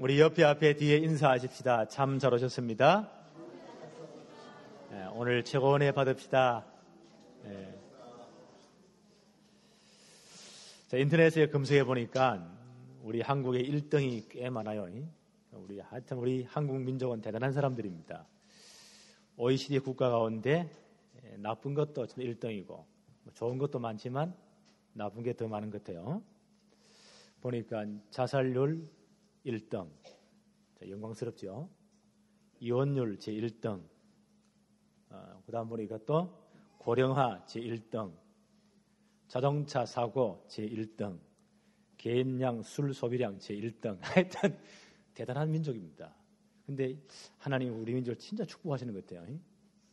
우리 옆에 뒤에 인사하십시다. 참 잘 오셨습니다. 오늘 최고 은혜 받읍시다. 자, 인터넷에 검색해 보니까 우리 한국의 1등이 꽤 많아요. 하여튼 우리 한국 민족은 대단한 사람들입니다. OECD 국가 가운데 나쁜 것도 1등이고 좋은 것도 많지만 나쁜 게 더 많은 것 같아요. 보니까 자살률 1등, 영광스럽죠. 이혼율 제1등, 그 다음 보니까 또 고령화 제1등, 자동차 사고 제1등, 개인량 술 소비량 제1등. 하여튼 대단한 민족입니다. 근데 하나님 우리 민족을 진짜 축복하시는 것 같아요.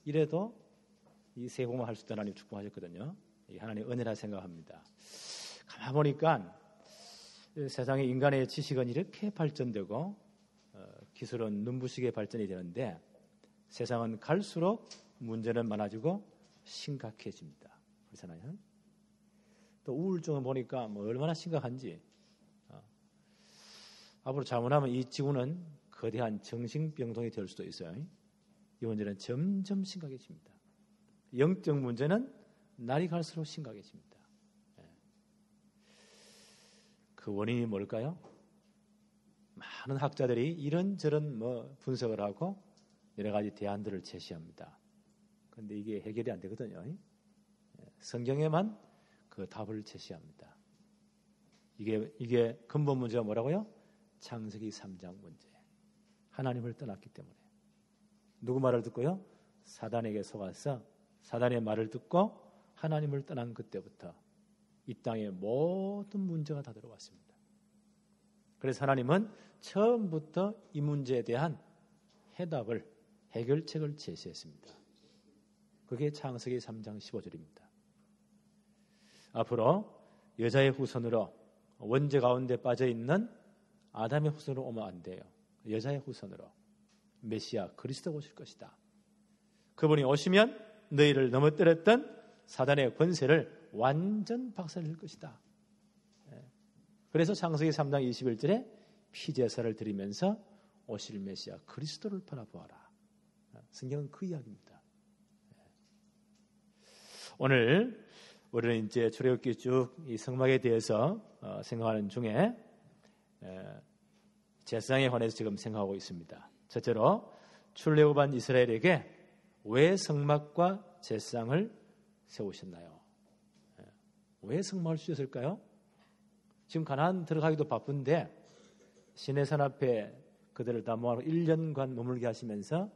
이래도 이 세공만 할 수 있다 하나님 축복하셨거든요. 하나님 은혜라 생각합니다. 가만 보니까 세상의 인간의 지식은 이렇게 발전되고 기술은 눈부시게 발전이 되는데 세상은 갈수록 문제는 많아지고 심각해집니다. 그렇잖아요. 또 우울증을 보니까 얼마나 심각한지 앞으로 잘못하면 이 지구는 거대한 정신병동이 될 수도 있어요. 이 문제는 점점 심각해집니다. 영적 문제는 날이 갈수록 심각해집니다. 그 원인이 뭘까요? 많은 학자들이 이런저런 분석을 하고 여러 가지 대안들을 제시합니다. 그런데 이게 해결이 안 되거든요. 성경에만 그 답을 제시합니다. 이게 근본 문제가 뭐라고요? 창세기 3장 문제. 하나님을 떠났기 때문에. 누구 말을 듣고요? 사단에게 속아서 사단의 말을 듣고 하나님을 떠난 그때부터 이 땅에 모든 문제가 다 들어왔습니다. 그래서 하나님은 처음부터 이 문제에 대한 해결책을 제시했습니다. 그게 창세기 3장 15절입니다. 앞으로 여자의 후손으로 원죄 가운데 빠져있는 아담의 후손으로 오면 안 돼요. 여자의 후손으로 메시아 그리스도가 오실 것이다. 그분이 오시면 너희를 넘어뜨렸던 사단의 권세를 완전 박살낼 것이다. 그래서 창세기 3장 21절에 피제사를 드리면서 오실 메시아 그리스도를 바라보아라. 성경은 그 이야기입니다. 오늘 우리는 이제 출애굽기 쭉 이 성막에 대해서 생각하는 중에 제사장에 관해서 지금 생각하고 있습니다. 첫째로 출애굽한 이스라엘에게 왜 성막과 제사장을 세우셨나요? 왜 성막을 주셨을까요? 지금 가나안 들어가기도 바쁜데 시내산 앞에 그들을 다 모아놓고 1년간 머물게 하시면서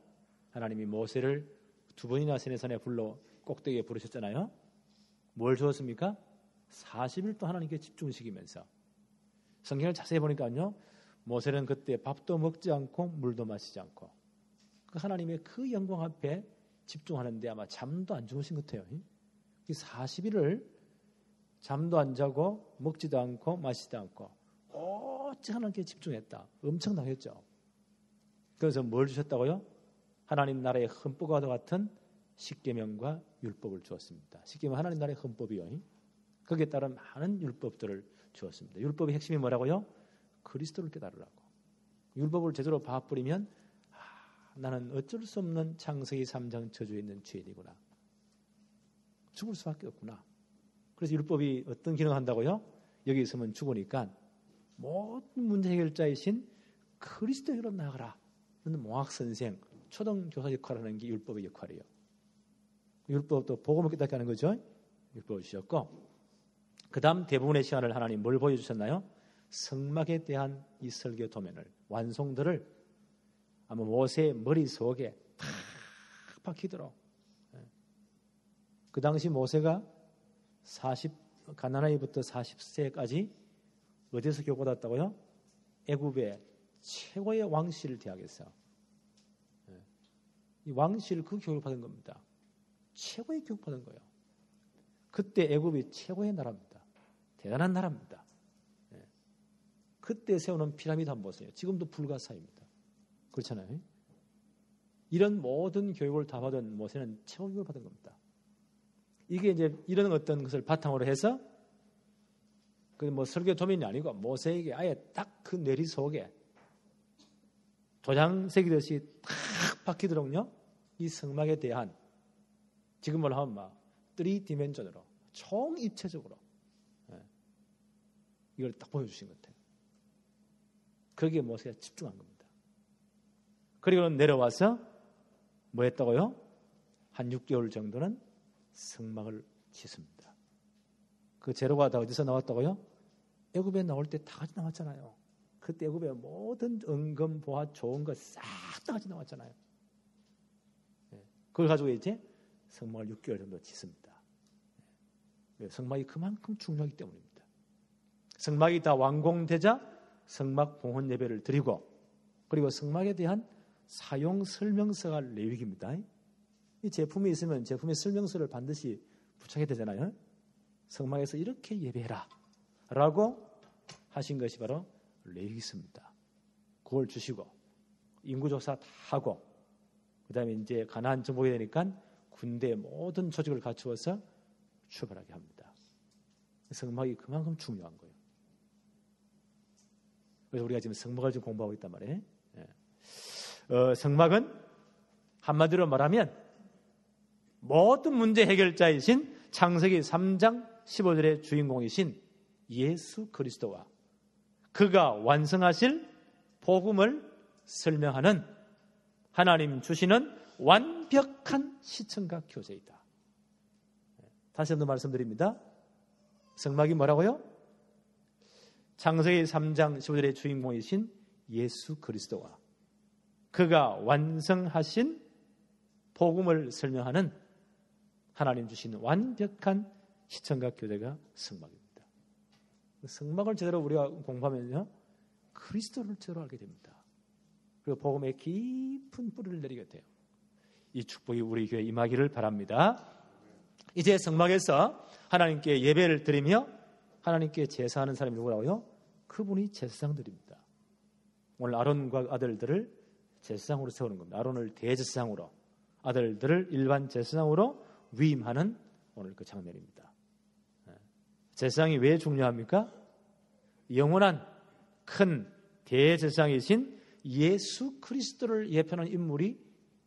하나님이 모세를 2번이나 시내산에 불러 꼭대기에 부르셨잖아요. 뭘 주었습니까? 40일 동안 하나님께 집중시키면서 성경을 자세히 보니까요. 모세는 그때 밥도 먹지 않고 물도 마시지 않고 그 하나님의 그 영광 앞에 집중하는데 아마 잠도 안 주무신 것 같아요. 이 40일을 잠도 안 자고 먹지도 않고 마시지도 않고 오직 하나님께 집중했다. 엄청나겠죠. 그래서 뭘 주셨다고요? 하나님 나라의 헌법과 같은 십계명과 율법을 주었습니다. 십계명은 하나님 나라의 헌법이요. 거기에 따른 많은 율법들을 주었습니다. 율법의 핵심이 뭐라고요? 그리스도를 깨달으라고. 율법을 제대로 봐버리면 나는 어쩔 수 없는 창세기 3장 저주에 있는 죄인이구나. 죽을 수밖에 없구나. 그래서 율법이 어떤 기능을 한다고요? 여기 있으면 죽으니까 모든 문제 해결자이신 그리스도로 나아가라. 그런 몽학선생, 초등교사 역할을 하는 게 율법의 역할이에요. 율법도 복음을 깨닫게 하는 거죠. 율법을 주셨고 그 다음 대부분의 시간을 하나님 뭘 보여주셨나요? 성막에 대한 이 설교 도면을 완성들을 아마 모세의 머릿속에 탁 박히도록. 그 당시 모세가 가나안에부터 40세까지 어디서 교육받았다고요? 애굽의 최고의 왕실 대학에서 이 왕실 그 교육을 받은 겁니다. 최고의 교육 받은 거예요. 그때 애굽이 최고의 나라입니다. 대단한 나라입니다. 그때 세우는 피라미드 한번 보세요. 지금도 불가사입니다. 그렇잖아요. 이런 모든 교육을 다 받은 모세는 최고 교육을 받은 겁니다. 이게 이제 이런 어떤 것을 바탕으로 해서 그 설교 도면이 아니고 모세에게 아예 딱 그 뇌리 속에 도장 새기듯이 탁 박히도록요 이 성막에 대한 지금으로 하면 막 3디멘전으로 총입체적으로 이걸 딱 보여주신 것 같아요. 거기에 모세가 집중한 겁니다. 그리고는 내려와서 뭐 했다고요? 한 6개월 정도는 성막을 짓습니다. 그 재료가 다 어디서 나왔다고요? 애굽에 나올 때 다 같이 나왔잖아요. 그때 애굽에 모든 은금, 보화, 좋은 거 싹 다 같이 나왔잖아요. 그걸 가지고 이제 성막을 6개월 정도 짓습니다. 성막이 그만큼 중요하기 때문입니다. 성막이 다 완공되자 성막 봉헌 예배를 드리고 그리고 성막에 대한 사용 설명서가 레위기입니다. 이 제품이 있으면 제품의 설명서를 반드시 부착해야 되잖아요. 성막에서 이렇게 예배해라 라고 하신 것이 바로 레위기입니다. 그걸 주시고 인구조사 다 하고 그 다음에 이제 가나안 정복이 되니까 군대의 모든 조직을 갖추어서 출발하게 합니다. 성막이 그만큼 중요한 거예요. 그래서 우리가 지금 성막을 좀 공부하고 있단 말이에요. 성막은 한마디로 말하면 모든 문제 해결자이신 창세기 3장 15절의 주인공이신 예수 그리스도와 그가 완성하실 복음을 설명하는 하나님 주시는 완벽한 시청각 교재이다. 다시 한번 말씀드립니다. 성막이 뭐라고요? 창세기 3장 15절의 주인공이신 예수 그리스도와 그가 완성하신 복음을 설명하는 하나님 주신 완벽한 시청각 교재가 성막입니다. 성막을 제대로 우리가 공부하면요 그리스도를 제대로 알게 됩니다. 그리고 복음에 깊은 뿌리를 내리게 돼요. 이 축복이 우리 교회에 임하기를 바랍니다. 이제 성막에서 하나님께 예배를 드리며 하나님께 제사하는 사람이 누구라고요? 그분이 제사장 드립니다. 오늘 아론과 아들들을 제사장으로 세우는 겁니다. 아론을 대제사장으로 아들들을 일반 제사장으로 위임하는 오늘 그 장면입니다. 제사장이 왜 중요합니까? 영원한 큰 대제사장이신 예수 그리스도를 예표하는 인물이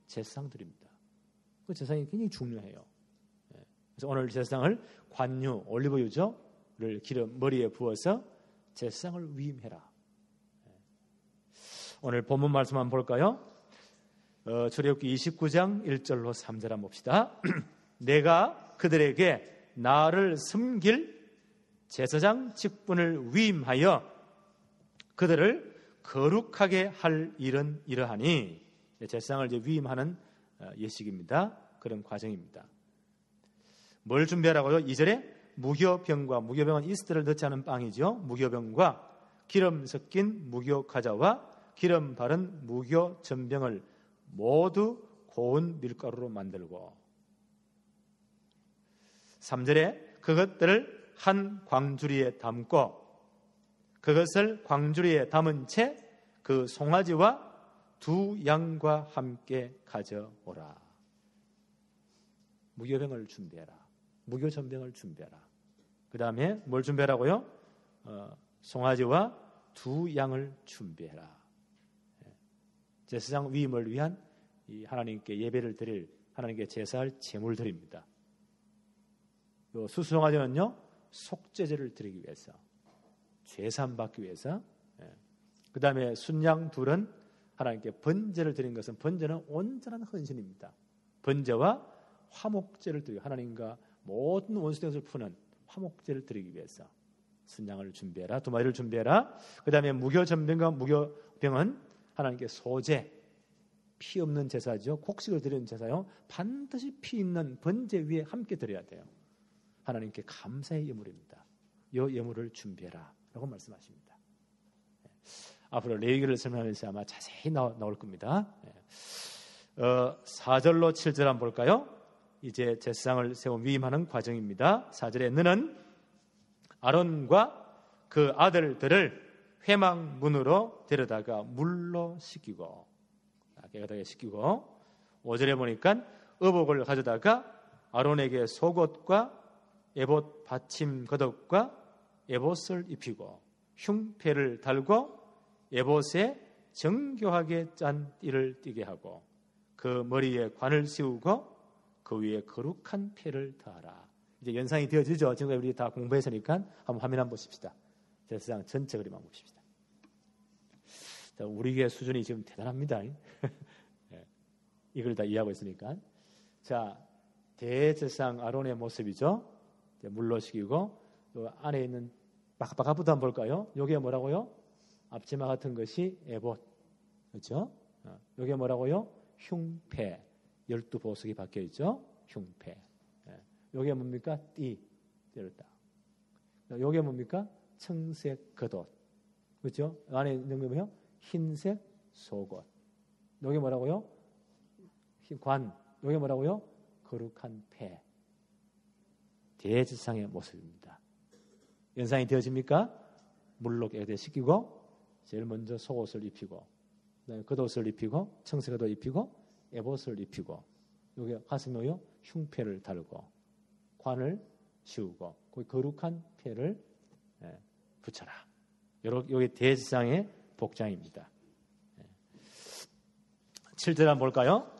제사장들입니다. 그 제사장이 굉장히 중요해요. 그래서 오늘 제사장을 관유, 올리브유를 기름 머리에 부어서 제사장을 위임해라. 오늘 본문 말씀 한번 볼까요? 출애굽기 29장 1절로 3절 한번 봅시다. 내가 그들에게 나를 섬길 제사장 직분을 위임하여 그들을 거룩하게 할 일은 이러하니 제사장을 이제 위임하는 예식입니다. 그런 과정입니다. 뭘 준비하라고요? 2절에 무교병과 무교병은 이스트를 넣지 않은 빵이죠. 무교병과 기름 섞인 무교과자와 기름 바른 무교전병을 모두 고운 밀가루로 만들고 3절에 그것들을 한 광주리에 담고 그것을 광주리에 담은 채 그 송아지와 2 양과 함께 가져오라. 무교병을 준비해라. 무교전병을 준비해라. 그 다음에 뭘 준비하라고요? 송아지와 2 양을 준비해라. 제사장 위임을 위한 이 하나님께 예배를 드릴 하나님께 제사할 제물들입니다. 요 수송아지는요 속죄제를 드리기 위해서 죄사함 받기 위해서 그 다음에 순양 둘은 하나님께 번제를 드린 것은 번제는 온전한 헌신입니다. 번제와 화목제를 드리고 하나님과 모든 원수된 것을 푸는 화목제를 드리기 위해서 순양을 준비해라. 2마리를 준비해라. 그 다음에 무교전병과 무교병은 하나님께 소제 피 없는 제사죠. 곡식을 드리는 제사요. 반드시 피 있는 번제 위에 함께 드려야 돼요. 하나님께 감사의 예물입니다. 이 예물을 준비해라 라고 말씀하십니다. 앞으로 레위기를 설명하면서 아마 자세히 나올 겁니다. 4절로 7절 한번 볼까요? 이제 제사장을 세워 위임하는 과정입니다. 4절에 너는 아론과 그 아들들을 회막문으로 데려다가 물로 씻기고 깨끗하게 씻기고 5절에 보니까 의복을 가져다가 아론에게 속옷과 에봇 받침 겉옷과 에봇을 입히고 흉패를 달고 에봇에 정교하게 짠 띠를 띠게 하고 그 머리에 관을 씌우고 그 위에 거룩한 패를 더하라. 이제 연상이 되어지죠. 지금 우리 다 공부했으니까 한번 화면 한번 보십시다. 제사장 전체 그림 한번 봅시다. 자, 우리 교회 수준이 지금 대단합니다. 네, 이걸 다 이해하고 있으니까. 자, 대제사장 아론의 모습이죠. 물로 식이고 그 안에 있는 바깥부터 한번 볼까요? 이게 뭐라고요? 앞치마 같은 것이 에봇, 그렇죠? 이게 뭐라고요? 흉패, 12보석이 박혀 있죠. 흉패. 이게 뭡니까? 띠를 딱. 이게 뭡니까? 청색 겉옷, 그렇죠? 안에 있는 게 뭐예요? 흰색 속옷. 이게 뭐라고요? 관. 이게 뭐라고요? 거룩한 패. 대제사장의 모습입니다. 연상이 되어집니까? 물로 깨끗이 씻기고 제일 먼저 속옷을 입히고 그다음에 겉옷을 입히고 청색 겉옷 입히고 에봇을 입히고 여기 가슴에요 흉패를 달고 관을 씌우고 거기 거룩한 패를 붙여라. 여기 대제사장의 복장입니다. 7절 한번 볼까요?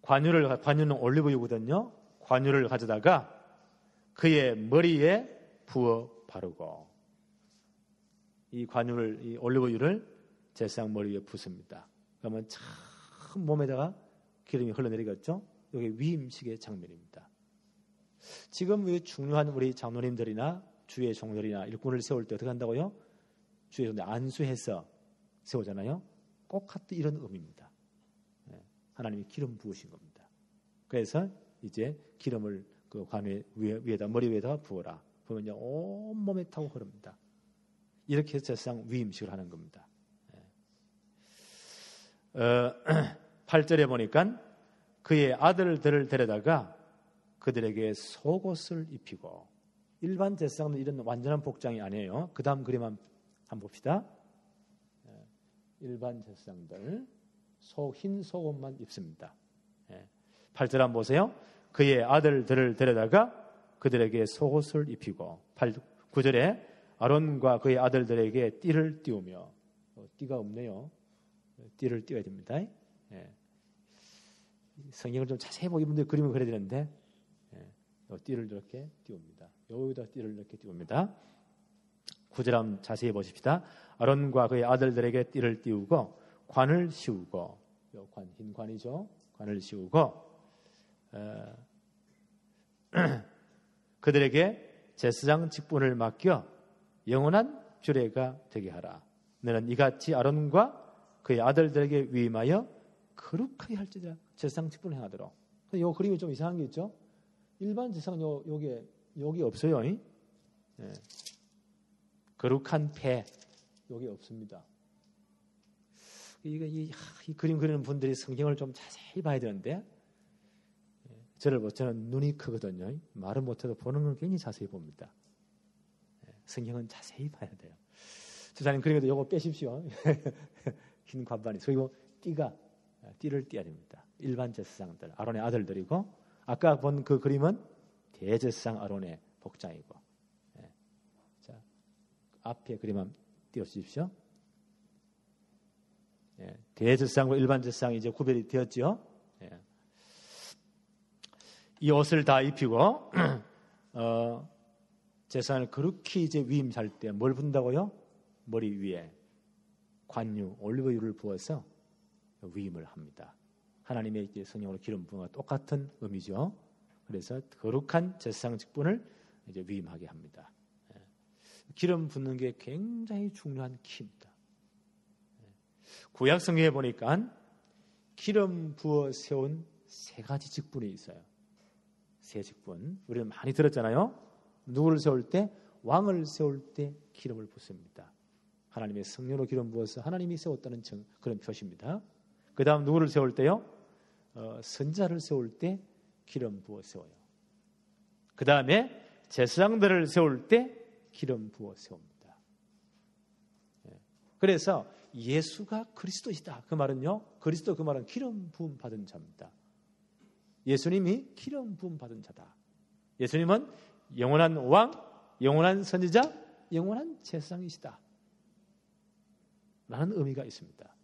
관유는 올리브유거든요. 관유를 가져다가 그의 머리에 부어 바르고 이 관유를 이 올리브유를 제사장 머리에 붓습니다. 그러면 참 몸에다가 기름이 흘러내리겠죠. 이게 위임식의 장면입니다. 지금 중요한 우리 장로님들이나 주의 종들이나 일꾼을 세울 때 어떻게 한다고요? 주의 종들 안수해서 세우잖아요. 꼭 같은 이런 의미입니다. 하나님이 기름 부으신 겁니다. 그래서 이제 기름을 그 관의 위에다 머리 위에다가 부어라. 그러면 온 몸에 타고 흐릅니다. 이렇게 해서 제사장 위임식을 하는 겁니다. 8절에 보니까 그의 아들들을 데려다가 그들에게 속옷을 입히고 일반 제사장은 이런 완전한 복장이 아니에요. 그 다음 그림 한번 봅시다. 일반 제사장들 흰 속옷만 입습니다. 8절 한번 보세요. 그의 아들들을 데려다가 그들에게 속옷을 입히고 9절에 아론과 그의 아들들에게 띠를 띄우며 띠가 없네요. 띠를 띄워야 됩니다. 성경을 좀 자세히 보기 분들 그림을 그려야 되는데 띠를 이렇게 띄웁니다. 여기다 띠를 이렇게 띄웁니다. 9절 한번 자세히 보십시다. 아론과 그의 아들들에게 띠를 띄우고 관을 씌우고 흰 관이죠. 관을 씌우고 그들에게 제사장 직분을 맡겨 영원한 규례가 되게 하라. 너는 이같이 아론과 그의 아들들에게 위임하여 거룩하게 할지라. 제사장 직분을 행하도록. 이 그림이 좀 이상한 게 있죠. 일반 제사장은 여기 없어요. 거룩한 패 여기 없습니다. 이 그림 그리는 분들이 성경을 좀 자세히 봐야 되는데 저는 눈이 크거든요. 말은 못해도 보는 걸 굉장히 자세히 봅니다. 성경은 자세히 봐야 돼요. 제사님 그림에도 이거 빼십시오. 흰 관반이. 그리고 띠를 띠어야 됩니다. 일반 제사장들, 아론의 아들들이고 아까 본 그 그림은 대제사장 아론의 복장이고. 자, 앞에 그림 한번 띄워주십시오. 대제사장과 일반 제사장이 이제 구별이 되었죠. 이 옷을 다 입히고 제사장을 그렇게 이제 위임할 때 뭘 붓는다고요? 머리 위에 관유, 올리브유를 부어서 위임을 합니다. 하나님의 이제 성령으로 기름 부음과 똑같은 의미죠. 그래서 거룩한 제사장 직분을 이제 위임하게 합니다. 기름 붓는 게 굉장히 중요한 키입니다. 구약 성경에 보니까 기름 부어 세운 3가지 직분이 있어요. 3직분. 우리는 많이 들었잖아요. 누구를 세울 때? 왕을 세울 때 기름을 붓습니다. 하나님의 성령으로 기름 부어서 하나님이 세웠다는 그런 표시입니다. 그 다음 누구를 세울 때요? 선자를 세울 때 기름 부어 세워요. 그 다음에 제사장들을 세울 때 기름 부어 세웁니다. 그래서 예수가 그리스도이다. 그 말은요. 그리스도 그 말은 기름 부음 받은 자입니다. 예수님이 기름 부음 받은 자다. 예수님은 영원한 왕, 영원한 선지자, 영원한 제사장이시다. 라는 의미가 있습니다.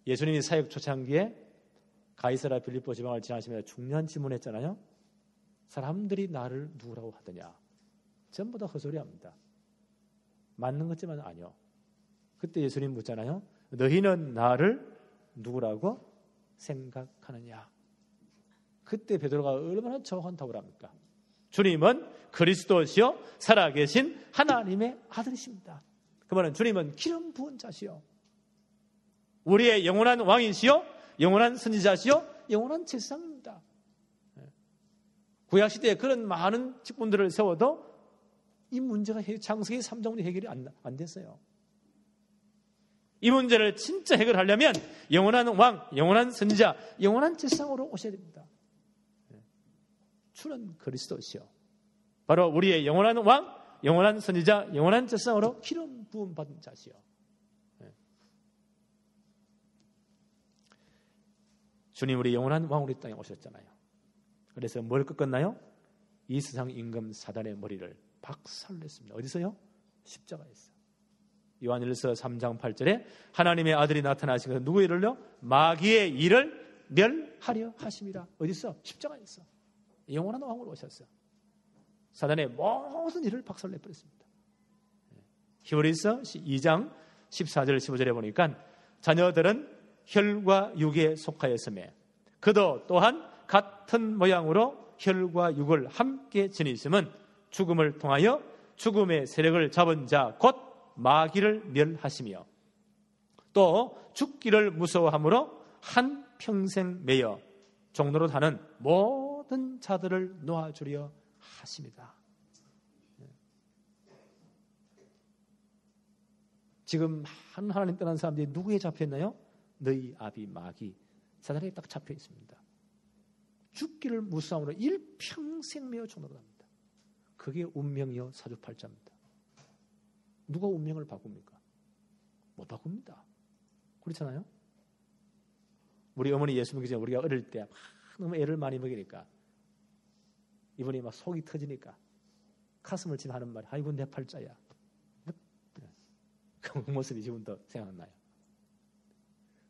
예수님이 사역 초창기에 가이사랴 빌립보 지방을 지나시면서 중요한 질문했잖아요. 사람들이 나를 누구라고 하더냐? 전부 다 헛소리합니다. 맞는 것지만 아니요. 그때 예수님 묻잖아요. 너희는 나를 누구라고 생각하느냐? 그때 베드로가 얼마나 정확한 답을 합니까? 주님은 그리스도시요 살아계신 하나님의 아들이십니다. 그 말은 주님은 기름 부은 자시요 우리의 영원한 왕이시요 영원한 선지자시요 영원한 제사장입니다. 구약시대에 그런 많은 직분들을 세워도 이 문제가 창세기 3장으로 해결이 안 됐어요. 이 문제를 진짜 해결하려면 영원한 왕, 영원한 선지자, 영원한 제사장으로 오셔야 됩니다. 주는 그리스도시요 바로 우리의 영원한 왕, 영원한 선지자, 영원한 제사장으로 기름 부음 받은 자시요. 주님 우리 영원한 왕으로 이 땅에 오셨잖아요. 그래서 뭘 꺾었나요? 이 세상 임금 사단의 머리를 박살냈습니다. 어디서요? 십자가에서. 요한일서 3장 8절에 하나님의 아들이 나타나시고 누구의 일을요? 마귀의 일을 멸하려 하심이라. 어디서? 십자가에서. 영원한 왕으로 오셨어요. 사단의 모든 일을 박살내버렸습니다. 히브리서 2장 14절 15절에 보니까 자녀들은 혈과 육에 속하였으며 그도 또한 같은 모양으로 혈과 육을 함께 지니심은 죽음을 통하여 죽음의 세력을 잡은 자 곧 마귀를 멸하시며 또 죽기를 무서워함으로 한 평생 매여 종로로 다는 모든 자들을 놓아주려 하십니다. 지금 하나님 떠난 사람들이 누구에 잡혔나요? 너희 아비 마귀 사단에 딱 잡혀 있습니다. 죽기를 무서움으로 일평생 매어 종로로 갑니다. 그게 운명이요 사주팔자입니다. 누가 운명을 바꿉니까? 못 바꿉니다. 그렇잖아요? 우리 어머니 예수 믿기 전에 우리가 어릴 때 막 너무 애를 많이 먹이니까 이번에 막 속이 터지니까 가슴을 치며 하는 말이 아이고 내 팔자야. 그 모습이 지금도 생각나요.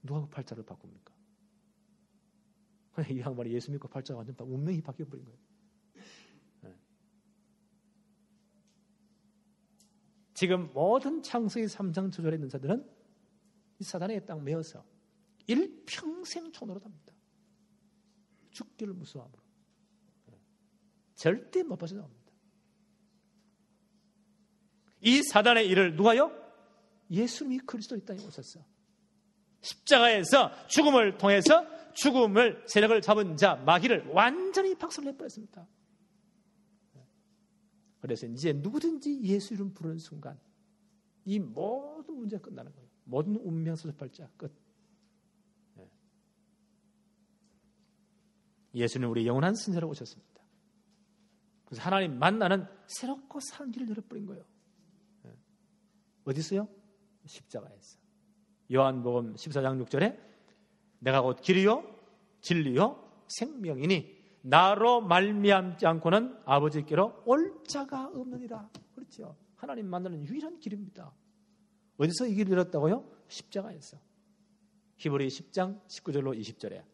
누가 그 팔자를 바꿉니까? 이 양반이 예수 믿고 팔자가 완전 운명이 바뀌어버린 거예요. 지금 모든 창세기 3장 저절에 있는 자들은 이 사단의 땅 메어서 일평생 촌으로 답니다. 죽기를 무서워함으로. 절대 못 빠져나옵니다. 이 사단의 일을 누가요? 예수님이 그리스도 이 땅에 오셨어요. 십자가에서 죽음을 통해서 죽음을 세력을 잡은 자 마귀를 완전히 박살내버렸습니다. 그래서 이제 누구든지 예수 이름 부르는 순간 이 모든 문제가 끝나는 거예요. 모든 운명 사주팔자 끝. 예수는 우리 영원한 선지자로 오셨습니다. 그래서 하나님 만나는 새롭고 사는 길을 열어버린 거예요. 어디서요? 십자가에서. 요한복음 14장 6절에 내가 곧 길이요 진리요 생명이니 나로 말미암지 않고는 아버지께로 올 자가 없느니라. 그렇죠. 하나님 만나는 유일한 길입니다. 어디서 이 길을 열었다고요? 십자가에서. 히브리 10장 19절로 20절에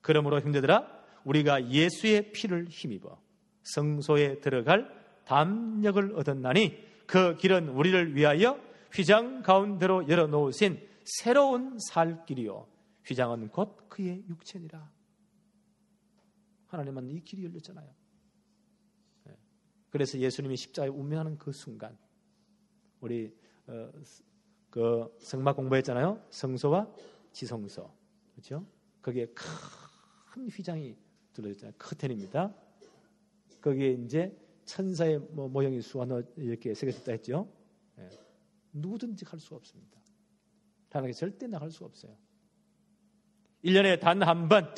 그러므로 형제들아 우리가 예수의 피를 힘입어 성소에 들어갈 담력을 얻었나니 그 길은 우리를 위하여 휘장 가운데로 열어놓으신 새로운 살 길이요 휘장은 곧 그의 육체니라. 하나님은 이 길이 열렸잖아요. 그래서 예수님이 십자가에 운명하는 그 순간 우리 그 성막 공부했잖아요. 성소와 지성소. 그렇죠? 거기에 큰 휘장이 둘러있잖아요. 커튼입니다. 거기에 이제 천사의 모형이 수완으로 이렇게 새겨졌다 했죠. 누구든지 갈 수가 없습니다. 하나님께 절대 나갈 수가 없어요. 1년에 단 한 번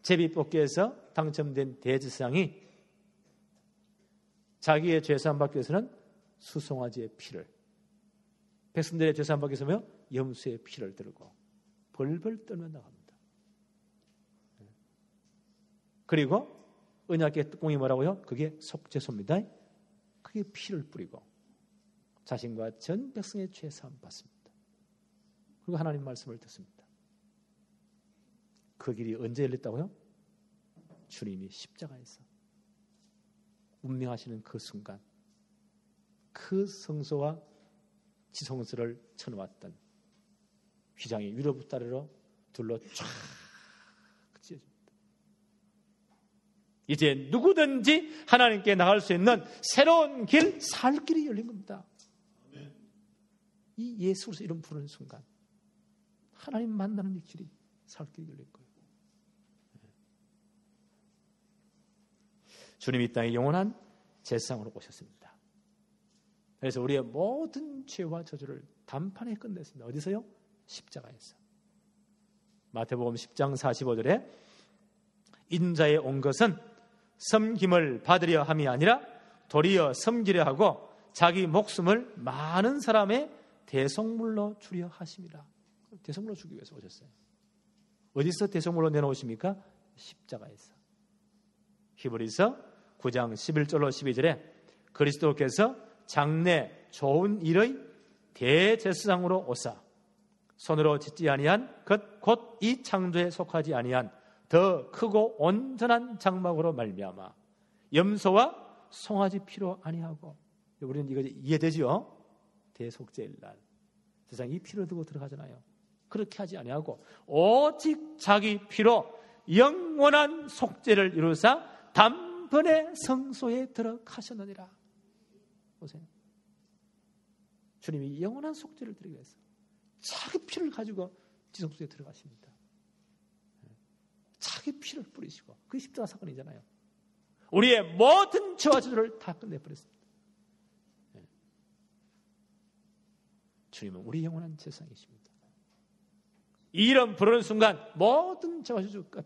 제비뽑기에서 당첨된 대제사장이 자기의 죄사함 받기 위해서는 수송아지의 피를, 백성들의 죄사함 받기 위해서는 염소의 피를 들고 벌벌 떨며 나갑니다. 그리고 언약궤 뚜껑이 뭐라고요? 그게 속죄소입니다. 그게 그의 피를 뿌리고 자신과 전 백성의 죄 사함 받습니다. 그리고 하나님 말씀을 듣습니다. 그 길이 언제 열렸다고요? 주님이 십자가에서 운명하시는 그 순간, 그 성소와 지성소를 쳐놓았던 휘장이 위로부터 아래로 둘러 쫙 찢어집니다. 이제 누구든지 하나님께 나갈 수 있는 새로운 길, 살 길이 열린 겁니다. 이 예수 그리스도 이름 부르는 순간 하나님 만나는 이 길이, 살 길이 열린 거예요. 주님이 이 땅에 영원한 제사장으로 오셨습니다. 그래서 우리의 모든 죄와 저주를 단판에 끝냈습니다. 어디서요? 십자가에서. 마태복음 10장 45절에 인자에 온 것은 섬김을 받으려 함이 아니라 도리어 섬기려 하고 자기 목숨을 많은 사람의 대속물로 주려 하심이라. 대속물로 주기 위해서 오셨어요. 어디서 대속물로 내놓으십니까? 십자가에서. 히브리서 9장 11절로 12절에 그리스도께서 장래 좋은 일의 대제사장으로 오사 손으로 짓지 아니한 것 곧 이 창조에 속하지 아니한 더 크고 온전한 장막으로 말미암아 염소와 송아지 피로 아니하고, 우리는 이거 이해되지요? 대속죄일 날 세상 이 피를 두고 들어가잖아요. 그렇게 하지 아니하고 오직 자기 피로 영원한 속죄를 이루사 단번에 성소에 들어가셨느니라. 보세요. 주님이 영원한 속죄를 드리기 위해서 자기 피를 가지고 지성소에 들어가십니다. 자기 피를 뿌리시고, 그게 십자가 사건이잖아요. 우리의 모든 죄와 저주를 다 끝내버렸습니다. 주님은 우리 영원한 제사장이십니다. 이 이름 부르는 순간 모든 죄와 저주 끝.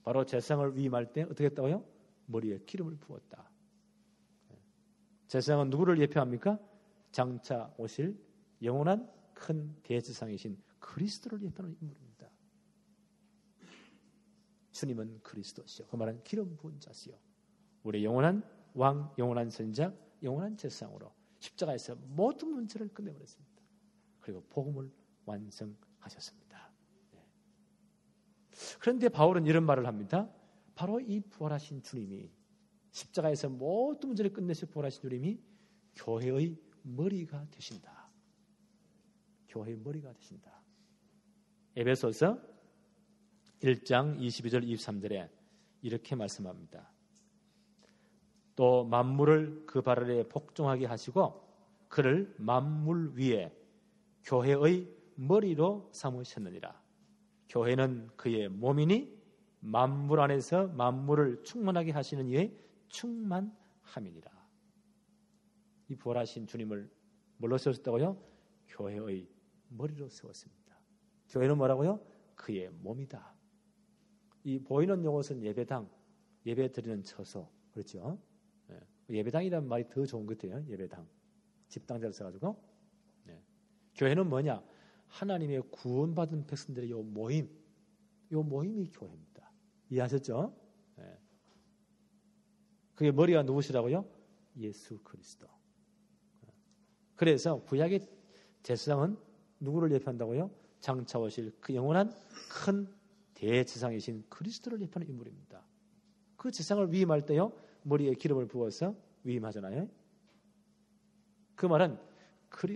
바로 제사장을 위임할 때 어떻게 했다고요? 머리에 기름을 부었다. 제사장은 누구를 예표합니까? 장차 오실 영원한 큰 대제사장이신 그리스도를 예표하는 인물입니다. 주님은 그리스도시요, 그 말은 기름 부은 자시요, 우리의 영원한 왕, 영원한 선지자, 영원한 제사장으로 십자가에서 모든 문제를 끝내버렸습니다. 그리고 복음을 완성하셨습니다. 그런데 바울은 이런 말을 합니다. 바로 이 부활하신 주님이, 십자가에서 모든 문제를 끝내시고 부활하신 주님이 교회의 머리가 되신다. 교회의 머리가 되신다. 에베소서 1장 22절 23절에 이렇게 말씀합니다. 또 만물을 그 발 아래 복종하게 하시고 그를 만물 위에 교회의 머리로 삼으셨느니라. 교회는 그의 몸이니 만물 안에서 만물을 충만하게 하시는 이의 충만함이니라. 이 부활하신 주님을 뭘로 세웠다고요? 교회의 머리로 세웠습니다. 교회는 뭐라고요? 그의 몸이다. 이 보이는 요것은 예배당, 예배 드리는 처소, 그렇죠? 예배당이라는 말이 더 좋은 것 같아요. 예배당, 집당자를 써가지고. 교회는 뭐냐? 하나님의 구원받은 백성들의 요 모임, 요 모임이 교회입니다. 이해하셨죠? 그게 머리가 누구시라고요? 예수 그리스도. 그래서 구약의 제사장은 누구를 예표한다고요? 장차 오실 그 영원한 큰 대제사장이신 그리스도를 예표하는 인물입니다. 그 제사장을 위임할 때요, 머리에 기름을 부어서 위임하잖아요. 그 말은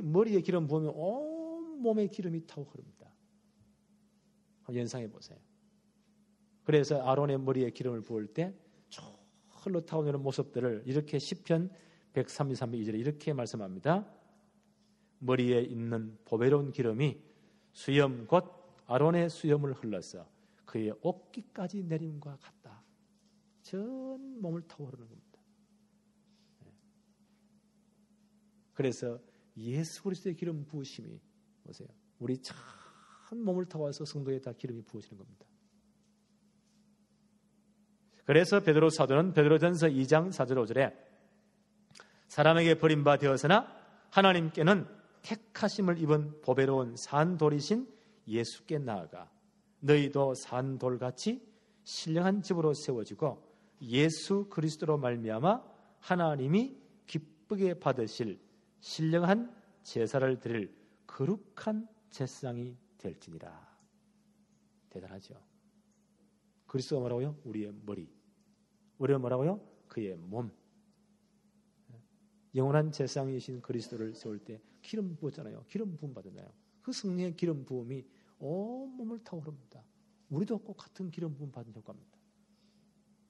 머리에 기름 부으면 온 몸에 기름이 타고 흐릅니다. 한번 연상해 보세요. 그래서 아론의 머리에 기름을 부을 때 흘러 타오르는 모습들을 이렇게 시편 133편 2절에 이렇게 말씀합니다. 머리에 있는 보배로운 기름이 수염 곧 아론의 수염을 흘러서 그의 옷깃까지 내림과 같다. 전 몸을 타고 흐르는 겁니다. 그래서 예수 그리스도의 기름 부으심이, 보세요, 우리 전 몸을 타고 와서 성도에 다 기름이 부어지는 겁니다. 그래서 베드로 사도는 베드로전서 2장 4절 5절에 사람에게 버림바 되어서나 하나님께는 택하심을 입은 보배로운 산돌이신 예수께 나아가 너희도 산돌같이 신령한 집으로 세워지고 예수 그리스도로 말미암아 하나님이 기쁘게 받으실 신령한 제사를 드릴 거룩한 제사장이 될지니라. 대단하죠. 그리스도가 뭐라고요? 우리의 머리. 우리가 뭐라고요? 그의 몸. 영원한 제사장이신 그리스도를 세울 때 기름 부었잖아요. 기름 부음 받았나요? 그 성령의 기름 부음이 온 몸을 타고 흐릅니다. 우리도 꼭 같은 기름 부음 받은 효과입니다.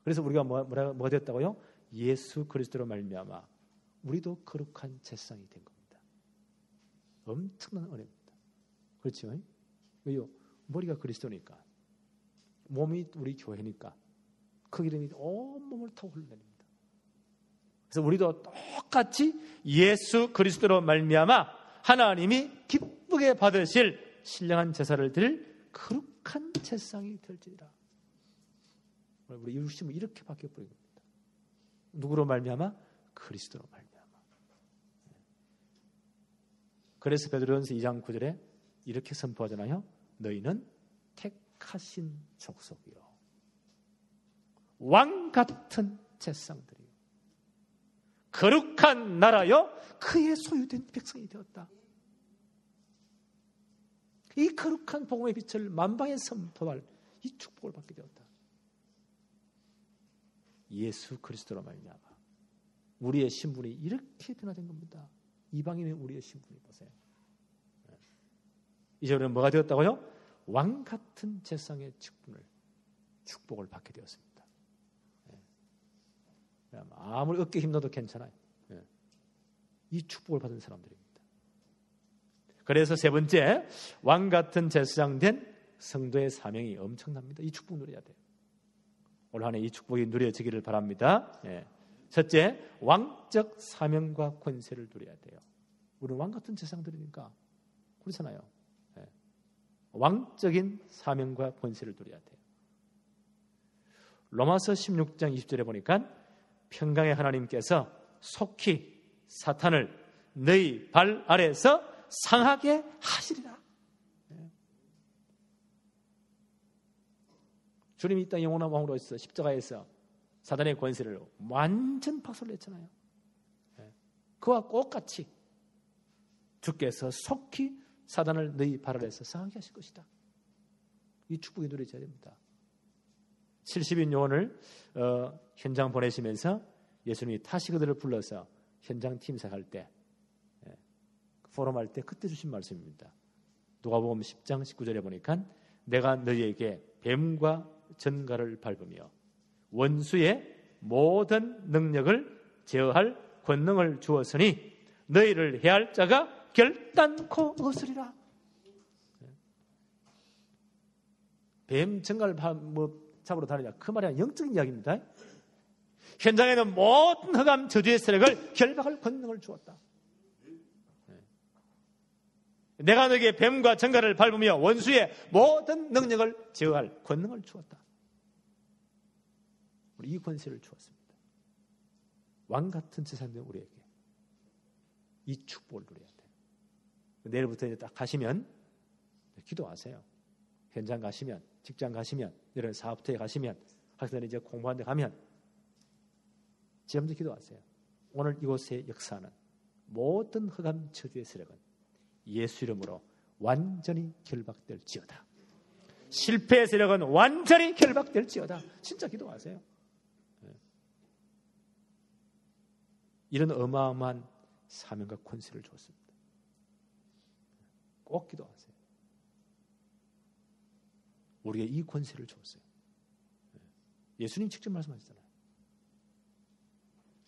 그래서 우리가 뭐가 됐다고요? 예수 그리스도로 말미암아 우리도 거룩한 제사장이 된 겁니다. 엄청난 은혜입니다. 그렇죠? 왜요? 머리가 그리스도니까, 몸이 우리 교회니까 그 기름이 온 몸을 타고 흘러다닙니다. 그래서 우리도 똑같이 예수 그리스도로 말미암아 하나님이 기쁘게 받으실 신령한 제사를 드릴 거룩한 제사장이 될지니라. 우리 육신은 이렇게 바뀌어버린 겁니다. 누구로 말미암아? 그리스도로 말미암아. 그래서 베드로전서 2장 9절에 이렇게 선포하잖아요. 너희는 택하신 족속이요 왕 같은 제사장들이요 거룩한 나라요 그의 소유된 백성이 되었다. 이 거룩한 복음의 빛을 만방에 선포할 이 축복을 받게 되었다. 예수 그리스도로 말미암아 우리의 신분이 이렇게 변화된 겁니다. 이방인의 우리의 신분이 보세요. 이제 우리는 뭐가 되었다고요? 왕 같은 제사장의 축복을 받게 되었습니다. 아무리 어깨 힘넣어도 괜찮아요. 이 축복을 받은 사람들입니다. 그래서 세 번째, 왕 같은 제사장 된 성도의 사명이 엄청납니다. 이 축복 누려야 돼요. 올 한 해 이 축복이 누려지기를 바랍니다. 첫째, 왕적 사명과 권세를 누려야 돼요. 우리는 왕 같은 제사장들이니까 그렇잖아요. 왕적인 사명과 권세를 누려야 돼요. 로마서 16장 20절에 보니까 평강의 하나님께서 속히 사탄을 너희 발 아래에서 상하게 하시리라. 주님이 이 땅 영원한 왕으로서 십자가에서 사단의 권세를 완전 박살냈잖아요. 그와 똑같이 주께서 속히 사단을 너희 발 아래에서 상하게 하실 것이다. 이 축복이 누려져야 됩니다. 70인 요원을 현장 보내시면서 예수님이 다시 그들을 불러서 현장 팀사할 때 포럼할 때 그때 주신 말씀입니다. 누가복음 10장 19절에 보니까 내가 너희에게 뱀과 전갈을 밟으며 원수의 모든 능력을 제어할 권능을 주었으니 너희를 해할 자가 결단코 없으리라. 뱀 전갈 잡으러 다니냐, 그 말이 아니라 영적인 이야기입니다. 현장에는 모든 흑암 저주의 세력을 결박할 권능을 주었다. 내가 너에게 뱀과 전갈을 밟으며 원수의 모든 능력을 제어할 권능을 주었다. 우리 이 권세를 주었습니다. 왕 같은 제사장들 우리에게 이 축복을 누려야 돼요. 내일부터 이제 딱 가시면 기도하세요. 현장 가시면, 직장 가시면, 이런 사업터에 가시면, 학생들이 이제 공부하는 데 가면 지금부터 기도하세요. 오늘 이곳에 역사하는 모든 흑암 저주의 세력은 예수 이름으로 완전히 결박될지어다. 실패의 세력은 완전히 결박될지어다. 진짜 기도하세요. 이런 어마어마한 사명과 권세를 줬습니다. 꼭 기도하세요. 우리에게 이 권세를 줬어요. 예수님 직접 말씀하셨잖아요.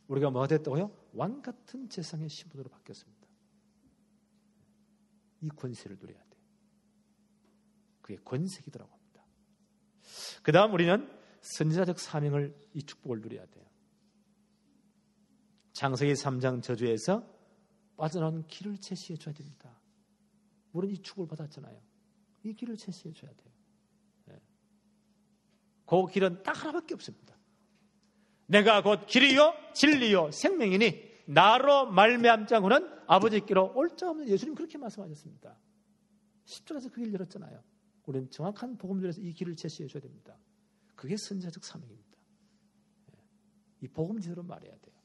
우리가 뭐가 됐다고요? 왕 같은 제사장의 신분으로 바뀌었습니다. 이 권세를 누려야 돼요. 그게 권세기도라고 합니다. 그 다음 우리는 선지자적 사명을, 이 축복을 누려야 돼요. 창세기 3장 저주에서 빠져나오는 길을 제시해 줘야 됩니다. 우리는 이 축복을 받았잖아요. 이 길을 제시해 줘야 돼요. 그 길은 딱 하나밖에 없습니다. 내가 곧 길이요 진리요 생명이니 나로 말미암자고는 아버지께로 올 자 없는, 예수님 그렇게 말씀하셨습니다. 십자가에서 그 길 열었잖아요. 우리는 정확한 복음들에서 이 길을 제시해 줘야 됩니다. 그게 선지자적 사명입니다. 이 복음 제대로 말해야 돼요.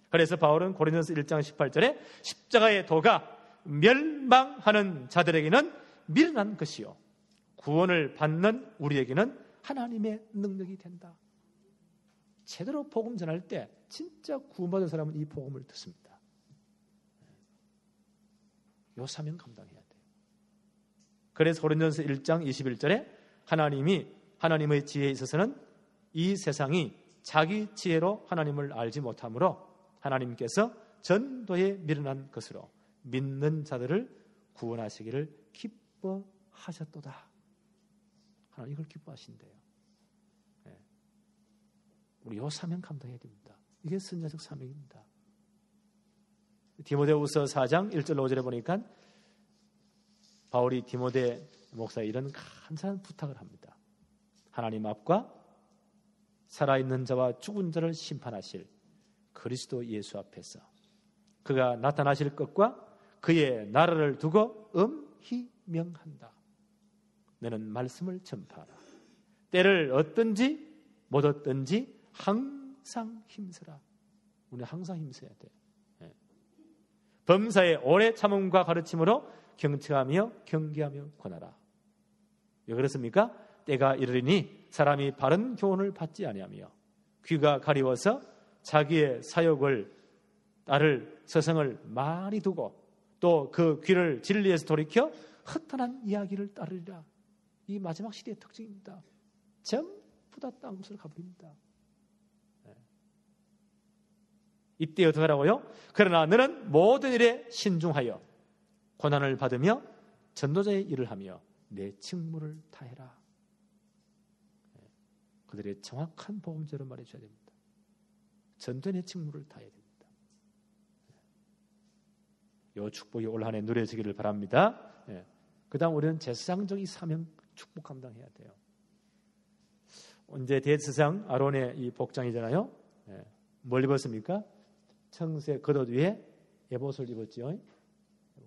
그래서 바울은 고린도서 1장 18절에 십자가의 도가 멸망하는 자들에게는 미련한 것이요 구원을 받는 우리에게는 하나님의 능력이 된다. 제대로 복음 전할 때 진짜 구원받은 사람은 이 복음을 듣습니다. 요 사명 감당해야 돼요. 그래서 고린도서 1장 21절에 하나님의 지혜에 있어서는 이 세상이 자기 지혜로 하나님을 알지 못하므로 하나님께서 전도에 미련한 것으로 믿는 자들을 구원하시기를 기뻐하셨도다. 하나님 이걸 기뻐하신대요. 네. 우리 요 사명 감당해야 됩니다. 이게 선자적 사명입니다. 디모데후서 4장 1절 5절에 보니까 바울이 디모데 목사에 이런 간절한 부탁을 합니다. 하나님 앞과 살아있는 자와 죽은 자를 심판하실 그리스도 예수 앞에서 그가 나타나실 것과 그의 나라를 두고 엄히 명한다. 너는 말씀을 전파하라. 때를 얻든지 못 얻든지 항상 힘쓰라. 우리는 항상 힘써야 돼. 범사의 오래 참음과 가르침으로 경청하며 경계하며 권하라. 왜 그렇습니까? 때가 이르리니 사람이 바른 교훈을 받지 아니하며 귀가 가리워서 자기의 사욕을 따를 서성을 많이 두고 또 그 귀를 진리에서 돌이켜 헛탄한 이야기를 따르리라. 이 마지막 시대의 특징입니다. 전부 다 땅끝으로 가버립니다. 이때 어떻게 하라고요? 그러나 너는 모든 일에 신중하여 고난을 받으며 전도자의 일을 하며 내 직무를 다해라. 그들의 정확한 복음대로 말해줘야 됩니다. 전도의 직무를 다해야 됩니다. 이 축복이 올 한 해 누려지기를 바랍니다. 그 다음 우리는 제사장적 이 사명 축복 감당해야 돼요. 언제 대제사장 아론의 이 복장이잖아요. 뭘 입었습니까? 청색 겉옷 위에 에봇을 입었지요.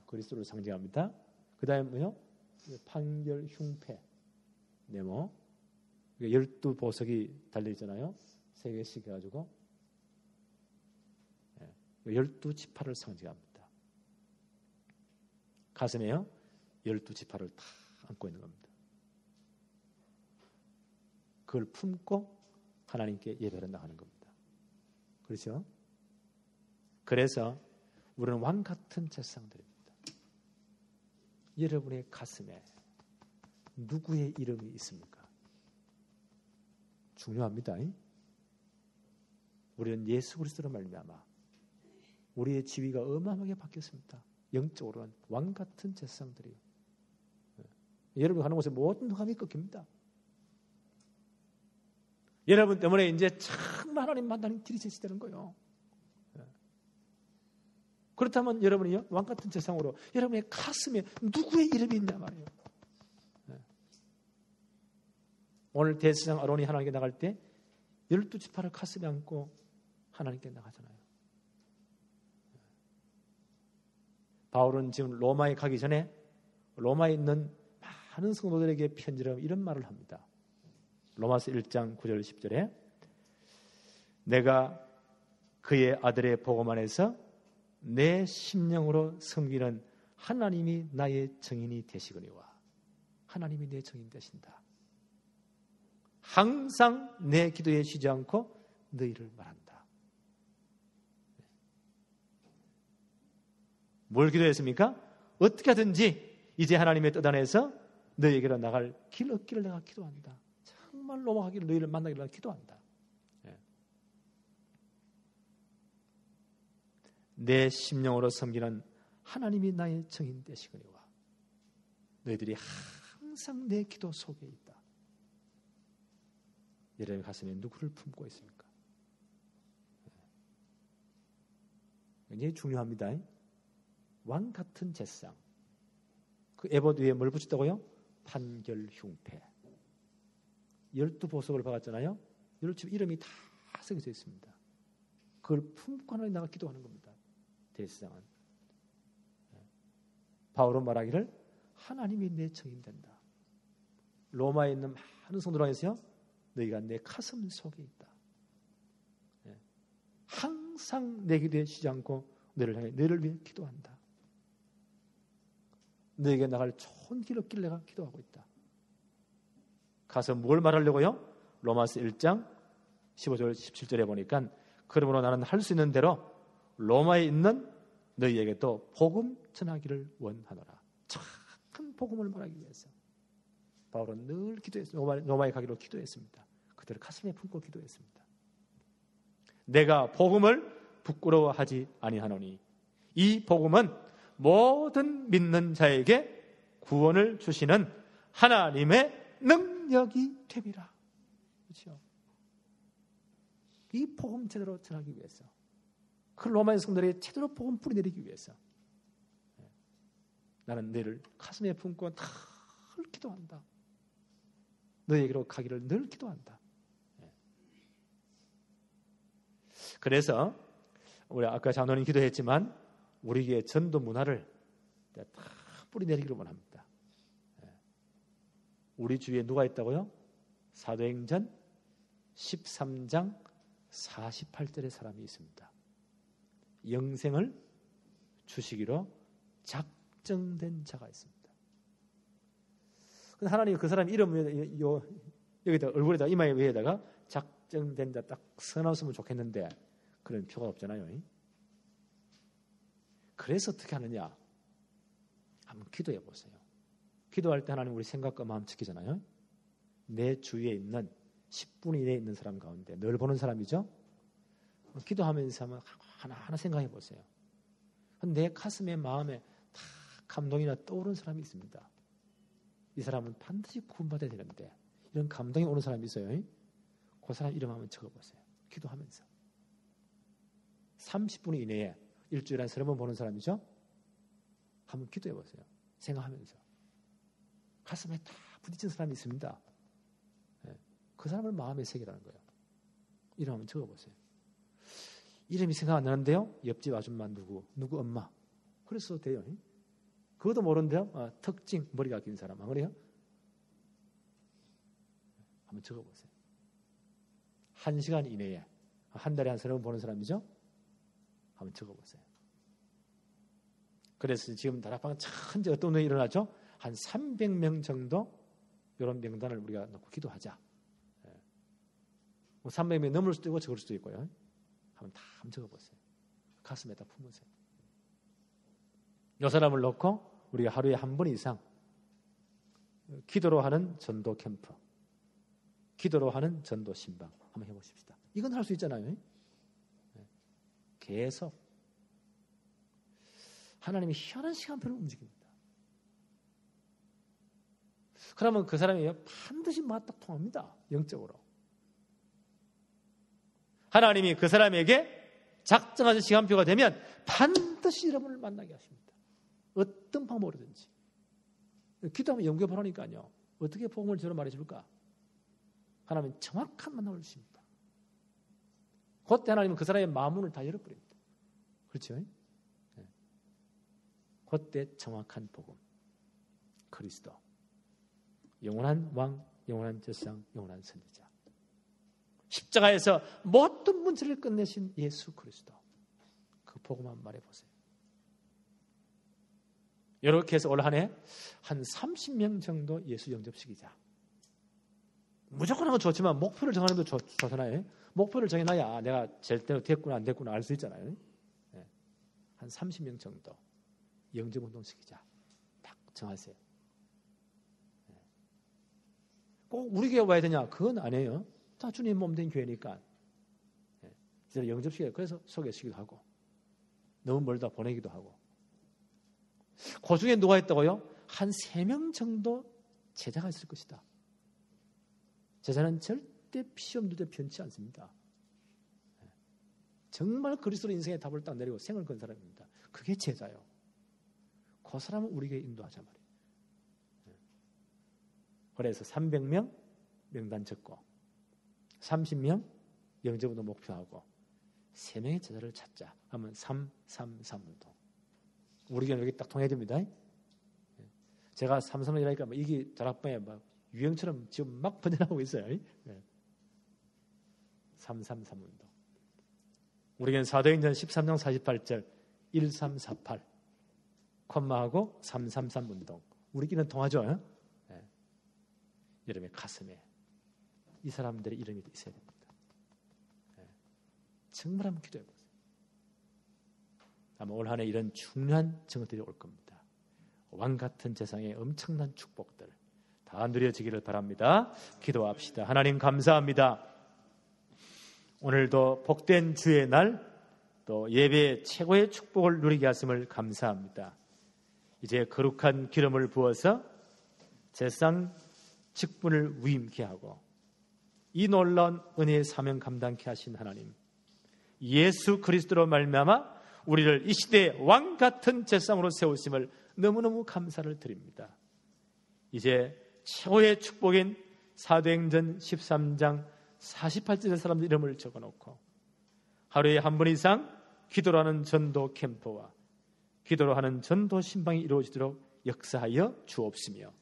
그리스도를 상징합니다. 그 다음에 뭐요? 판결 흉패 네모 12보석이 달려있잖아요. 3개씩 해가지고 12지파를 상징합니다. 가슴에요 12지파를 다 안고 있는 겁니다. 그걸 품고 하나님께 예배를 나가는 겁니다. 그렇죠? 그래서 우리는 왕 같은 제사장들입니다. 여러분의 가슴에 누구의 이름이 있습니까? 중요합니다. 우리는 예수 그리스도로 말미암아 우리의 지위가 어마어마하게 바뀌었습니다. 영적으로는 왕 같은 제사장들이에요. 여러분 가는 곳에 모든 흑암이 꺾입니다. 여러분 때문에 이제 정말 하나님 만나는 길이 제시되는 거예요. 그렇다면 여러분이요 왕 같은 제사장으로 여러분의 가슴에 누구의 이름이 있냐 말이에요. 오늘 대제사장 아론이 하나님께 나갈 때 12지파를 가슴에 안고 하나님께 나가잖아요. 바울은 지금 로마에 가기 전에 로마에 있는 많은 성도들에게 편지로 이런 말을 합니다. 로마서 1장 9절 10절에 내가 그의 아들의 복음 안에서 내 심령으로 섬기는 하나님이 나의 정인이 되시거니와 하나님이 내 정인 되신다. 항상 내 기도에 쉬지 않고 너희를 말한다. 뭘 기도했습니까? 어떻게 하든지 이제 하나님의 뜻 안에서 너희에게로 나갈 길 얻기를 내가 기도한다. 정말 로마가기를 너희를 만나기를 내가 기도한다. 내 심령으로 섬기는 하나님이 나의 정인 되시거니와 너희들이 항상 내 기도 속에 있다. 여러분의 가슴에 누구를 품고 있습니까? 굉장히 중요합니다. 왕 같은 제사장. 그 에봇 위에 뭘 붙였다고요? 판결 흉패. 12보석을 박았잖아요. 12 이름이 다 새겨져 있습니다. 그걸 품고 하나님 나가 기도하는 겁니다. 대제사장은. 바울은 말하기를 하나님이 내 정인 된다. 로마에 있는 많은 성도들 안에서요. 너희가 내 가슴 속에 있다. 항상 내 기도에 쉬지 않고 너를 향해 너를 위해 기도한다. 너에게 나갈 좋은 길 없길 내가 기도하고 있다. 가서 뭘 말하려고요? 로마서 1장 15절 17절에 보니까 그러므로 나는 할 수 있는 대로 로마에 있는 너희에게 또 복음 전하기를 원하노라. 착한 복음을 말하기 위해서 바울은 늘 기도했습니다. 로마에 가기로 기도했습니다. 그들을 가슴에 품고 기도했습니다. 내가 복음을 부끄러워하지 아니하노니 이 복음은 모든 믿는 자에게 구원을 주시는 하나님의 능력이 됨이라. 그렇죠? 이 복음 제대로 전하기 위해서, 그 로마의 성도들이 제대로 복음 뿌리내리기 위해서 나는 너를 가슴에 품고 늘 기도한다. 너에게로 가기를 늘 기도한다. 그래서 우리 아까 장로님 기도했지만 우리에게 전도 문화를 다 뿌리내리기를 원합니다. 우리 주위에 누가 있다고요? 사도행전 13장 48절의 사람이 있습니다. 영생을 주시기로 작정된 자가 있습니다. 근데 하나님이 그 사람 이름 여기다 얼굴에다 이마에 위에다가 작정된 자 딱 써놨으면 좋겠는데 그런 표가 없잖아요. 그래서 어떻게 하느냐? 한번 기도해 보세요. 기도할 때 하나님 우리 생각과 마음 지키잖아요. 내 주위에 있는 10분 이내에 있는 사람 가운데 늘 보는 사람이죠. 기도하면서 한번 하나하나 생각해 보세요. 내 가슴에 마음에 다 감동이나 떠오르는 사람이 있습니다. 이 사람은 반드시 구원받아야 되는데 이런 감동이 오는 사람이 있어요. 그 사람 이름 한번 적어보세요. 기도하면서 30분 이내에 일주일에 한 3번 보는 사람이죠. 한번 기도해 보세요. 생각하면서 가슴에 다 부딪힌 사람이 있습니다. 그 사람을 마음에 새기라는 거예요. 이름 한번 적어보세요. 이름이 생각 안 나는데요. 옆집 아줌마 누구 엄마 그래서 돼요. 그것도 모르는데요. 특징 머리가 긴 사람 안 그래요? 한번 적어보세요. 1시간 이내에 한 달에 한 3번 보는 사람이죠. 한번 적어보세요. 그래서 지금 다락방 천재 어떤 일이 일어나죠? 한 300명 정도 이런 명단을 우리가 놓고 기도하자. 300명 넘을 수도 있고 적을 수도 있고요. 한번 다 적어보세요. 가슴에다 품으세요. 이 사람을 놓고 우리가 하루에 한 번 이상 기도로 하는 전도 캠프, 기도로 하는 전도 신방 한번 해보십시다. 이건 할 수 있잖아요. 계속 하나님이 희한한 시간표를 움직입니다. 그러면 그 사람이 반드시 맞딱 통합니다. 영적으로. 하나님이 그 사람에게 작정하신 시간표가 되면 반드시 여러분을 만나게 하십니다. 어떤 방법으로든지. 기도하면 연구해 보라니까요. 어떻게 복음을 저로 말해줄까? 하나님은 정확한 만남을 주십니다. 그때 하나님은 그 사람의 마음문을 다 열어버립니다. 그렇죠? 네. 그때 정확한 복음, 그리스도, 영원한 왕, 영원한 제사장, 영원한 선지자, 십자가에서 모든 문제를 끝내신 예수 그리스도, 그 복음만 말해보세요. 이렇게 해서 올 한 해 한 30명 정도 예수 영접시키자. 무조건 하면 좋지만 목표를 정하는 것도 좋잖아요. 목표를 정해놔야 내가 제대로 됐구나 안 됐구나 알 수 있잖아요. 네. 한 30명 정도 영접운동시키자. 딱 정하세요. 네. 꼭 우리 교회 와야 되냐? 그건 아니에요. 다 주님 몸된 교회니까. 네. 영접시켜요. 그래서 소개시키기도 하고 너무 멀다 보내기도 하고. 그 중에 누가 있다고요? 한 3명 정도 제자가 있을 것이다. 제자는 절대 시험도 편치 않습니다. 정말 그리스도 인생의 답을 딱 내리고 생을 건 사람입니다. 그게 제자요. 그 사람은 우리에게 인도하자 말이에요. 그래서 300명 명단 적고 30명 영접운동 목표하고 3명의 제자를 찾자 하면 333운동. 우리 교회는 여기 딱 통해야 됩니다. 제가 333이라니까 이게 다락방에 막 유행처럼 지금 막 번져나오고 있어요. 333운동. 우리에게는 사도행전 13장 48절 1348 콤마하고 333 운동. 우리끼리는 통하죠. 네. 여러분의 가슴에 이 사람들의 이름이 있어야 됩니다. 네. 정말 한번 기도해 보세요. 아마 올 한 해 이런 중요한 증거들이 올 겁니다. 왕 같은 세상의 엄청난 축복들 다 누려지기를 바랍니다. 기도합시다. 하나님 감사합니다. 오늘도 복된 주의 날 또 예배의 최고의 축복을 누리게 하심을 감사합니다. 이제 거룩한 기름을 부어서 제사장 직분을 위임케 하고 이 놀라운 은혜의 사명 감당케 하신 하나님, 예수 그리스도로 말미암아 우리를 이 시대의 왕 같은 제사장으로 세우심을 너무너무 감사를 드립니다. 이제 최고의 축복인 사도행전 13장 48절의 사람들 이름을 적어놓고 하루에 한 번 이상 기도로 하는 전도 캠프와 기도로 하는 전도 신방이 이루어지도록 역사하여 주옵시며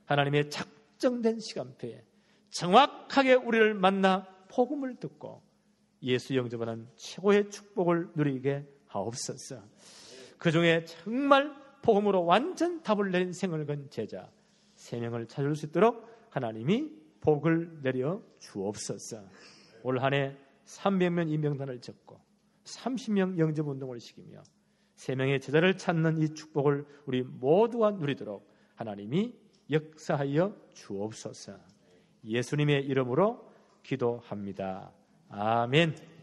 하나님의 작정된 시간표에 정확하게 우리를 만나 복음을 듣고 예수 영접하는 최고의 축복을 누리게 하옵소서. 그 중에 정말 복음으로 완전 답을 내린 생을 건 제자 3명을 찾을 수 있도록 하나님이 복을 내려 주옵소서. 올 한 해 300명 임명단을 적고 30명 영접운동을 시키며 3명의 제자를 찾는 이 축복을 우리 모두가 누리도록 하나님이 역사하여 주옵소서. 예수님의 이름으로 기도합니다. 아멘.